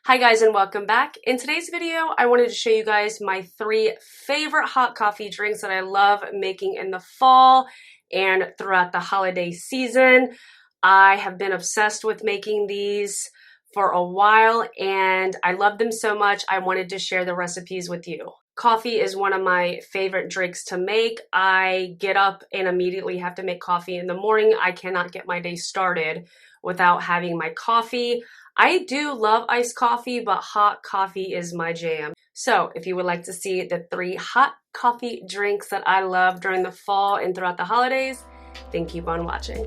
Hi guys and welcome back. In today's video, I wanted to show you guys my 3 favorite hot coffee drinks that I love making in the fall and throughout the holiday season. I have been obsessed with making these for a while and I love them so much I wanted to share the recipes with you. Coffee is one of my favorite drinks to make. I get up and immediately have to make coffee in the morning. I cannot get my day started without having my coffee. I do love iced coffee, but hot coffee is my jam. So if you would like to see the 3 hot coffee drinks that I love during the fall and throughout the holidays, then keep on watching.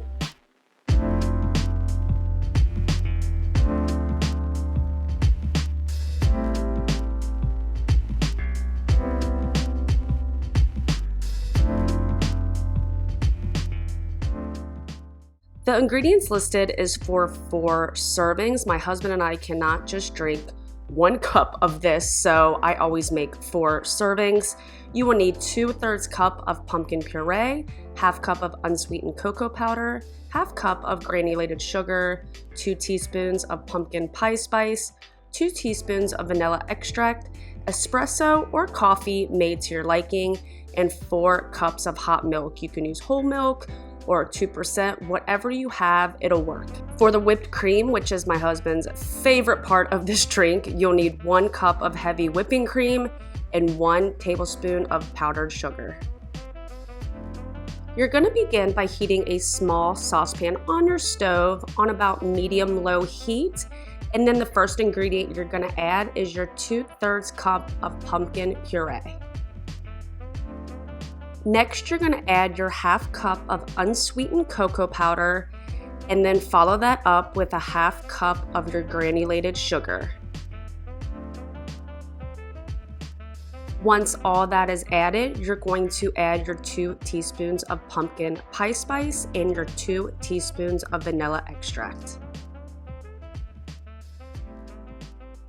The ingredients listed is for 4 servings. My husband and I cannot just drink 1 cup of this, so I always make 4 servings. You will need 2/3 cup of pumpkin puree, 1/2 cup of unsweetened cocoa powder, 1/2 cup of granulated sugar, 2 teaspoons of pumpkin pie spice, 2 teaspoons of vanilla extract, espresso or coffee made to your liking, and 4 cups of hot milk. You can use whole milk or 2%, whatever you have, it'll work. For the whipped cream, which is my husband's favorite part of this drink, you'll need 1 cup of heavy whipping cream and 1 tablespoon of powdered sugar. You're gonna begin by heating a small saucepan on your stove on about medium-low heat, and then the first ingredient you're gonna add is your 2/3 cup of pumpkin puree. Next, you're gonna add your 1/2 cup of unsweetened cocoa powder and then follow that up with a 1/2 cup of your granulated sugar. Once all that is added, you're going to add your 2 teaspoons of pumpkin pie spice and your 2 teaspoons of vanilla extract.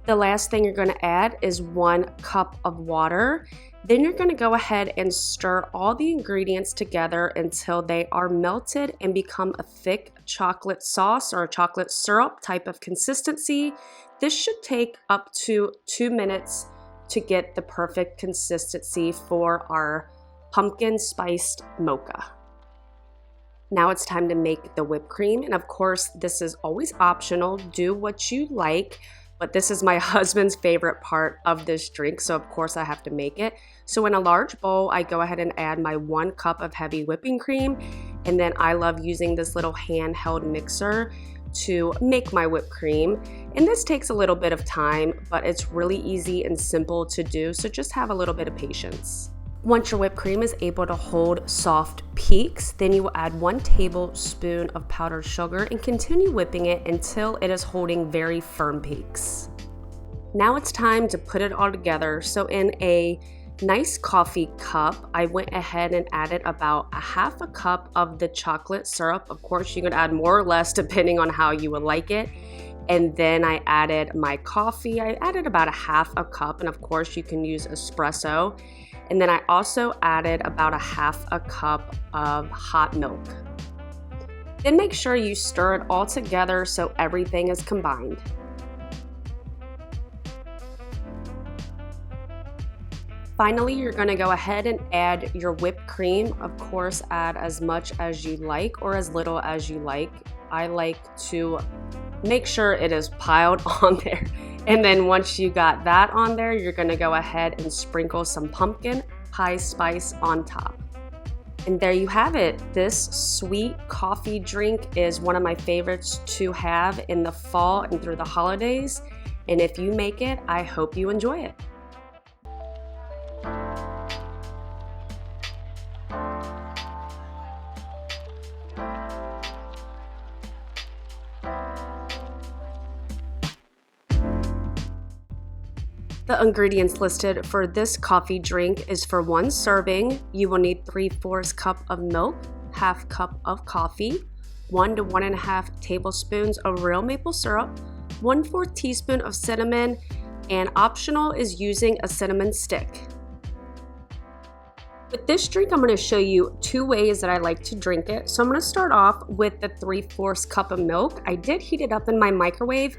The last thing you're gonna add is 1 cup of water. Then you're gonna go ahead and stir all the ingredients together until they are melted and become a thick chocolate sauce or a chocolate syrup type of consistency. This should take up to 2 minutes to get the perfect consistency for our pumpkin spiced mocha. Now it's time to make the whipped cream, and of course this is always optional. Do what you like. But this is my husband's favorite part of this drink, so of course I have to make it. So in a large bowl, I go ahead and add my 1 cup of heavy whipping cream, and then I love using this little handheld mixer to make my whipped cream. And this takes a little bit of time, but it's really easy and simple to do, so just have a little bit of patience. Once your whipped cream is able to hold soft peaks, then you will add 1 tablespoon of powdered sugar and continue whipping it until it is holding very firm peaks. Now it's time to put it all together. So in a nice coffee cup, I went ahead and added about a 1/2 cup of the chocolate syrup. Of course, you can add more or less depending on how you would like it. And then I added my coffee. I added about a 1/2 cup, and of course you can use espresso. And then I also added about a 1/2 cup of hot milk. Then make sure you stir it all together so everything is combined. Finally, you're gonna go ahead and add your whipped cream. Of course, add as much as you like or as little as you like. I like to make sure it is piled on there. And then once you got that on there, you're gonna go ahead and sprinkle some pumpkin pie spice on top. And there you have it. This sweet coffee drink is one of my favorites to have in the fall and through the holidays. And if you make it, I hope you enjoy it. The ingredients listed for this coffee drink is for 1 serving. You will need 3/4 cup of milk, 1/2 cup of coffee, 1 to 1.5 tablespoons of real maple syrup, 1/4 teaspoon of cinnamon, and optional is using a cinnamon stick. With this drink, I'm going to show you 2 ways that I like to drink it. So I'm going to start off with the 3/4 cup of milk. I did heat it up in my microwave,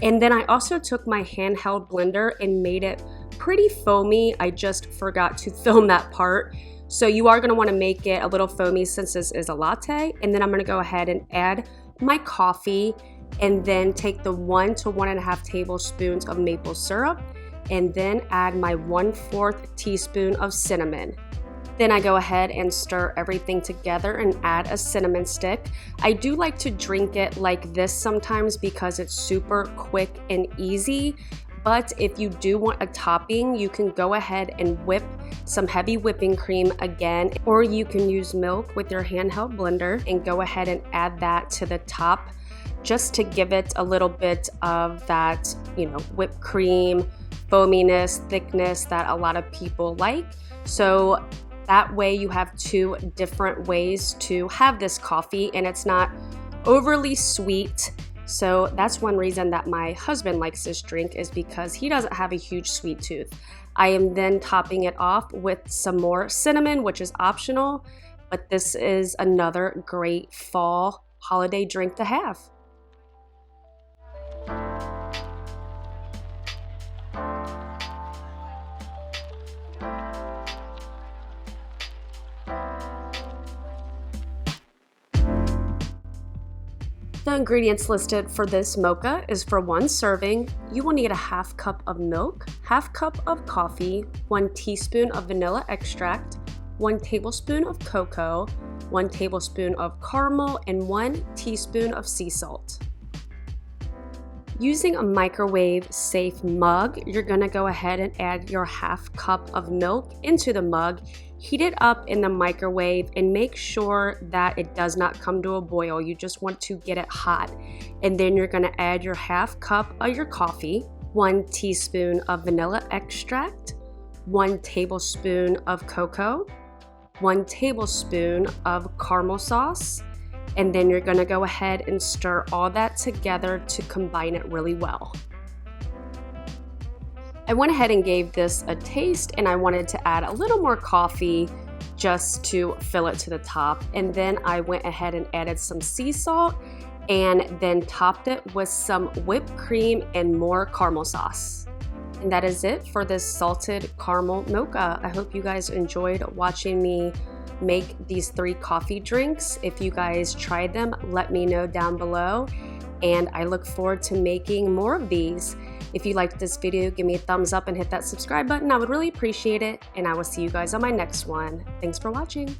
And then I also took my handheld blender and made it pretty foamy. I just forgot to film that part. So you are gonna wanna make it a little foamy since this is a latte. And then I'm gonna go ahead and add my coffee and then take the 1 to 1.5 tablespoons of maple syrup and then add my 1/4 teaspoon of cinnamon. Then I go ahead and stir everything together and add a cinnamon stick. I do like to drink it like this sometimes because it's super quick and easy. But if you do want a topping, you can go ahead and whip some heavy whipping cream again, or you can use milk with your handheld blender and go ahead and add that to the top just to give it a little bit of that, whipped cream, foaminess, thickness that a lot of people like. So that way you have 2 different ways to have this coffee and it's not overly sweet. So that's one reason that my husband likes this drink, is because he doesn't have a huge sweet tooth. I am then topping it off with some more cinnamon, which is optional, but this is another great fall holiday drink to have. The ingredients listed for this mocha is for 1 serving. You will need a 1/2 cup of milk, 1/2 cup of coffee, 1 teaspoon of vanilla extract, 1 tablespoon of cocoa, 1 tablespoon of caramel, and 1 teaspoon of sea salt. Using a microwave safe mug, you're gonna go ahead and add your 1/2 cup of milk into the mug. Heat it up in the microwave and make sure that it does not come to a boil. You just want to get it hot. And then you're gonna add your 1/2 cup of your coffee, 1 teaspoon of vanilla extract, 1 tablespoon of cocoa, 1 tablespoon of caramel sauce, and then you're gonna go ahead and stir all that together to combine it really well. I went ahead and gave this a taste, and I wanted to add a little more coffee just to fill it to the top. And then I went ahead and added some sea salt and then topped it with some whipped cream and more caramel sauce. And that is it for this salted caramel mocha. I hope you guys enjoyed watching me make these 3 coffee drinks. If you guys tried them, let me know down below, and I look forward to making more of these. If you liked this video, give me a thumbs up and hit that subscribe button. I would really appreciate it, and I will see you guys on my next one. Thanks for watching.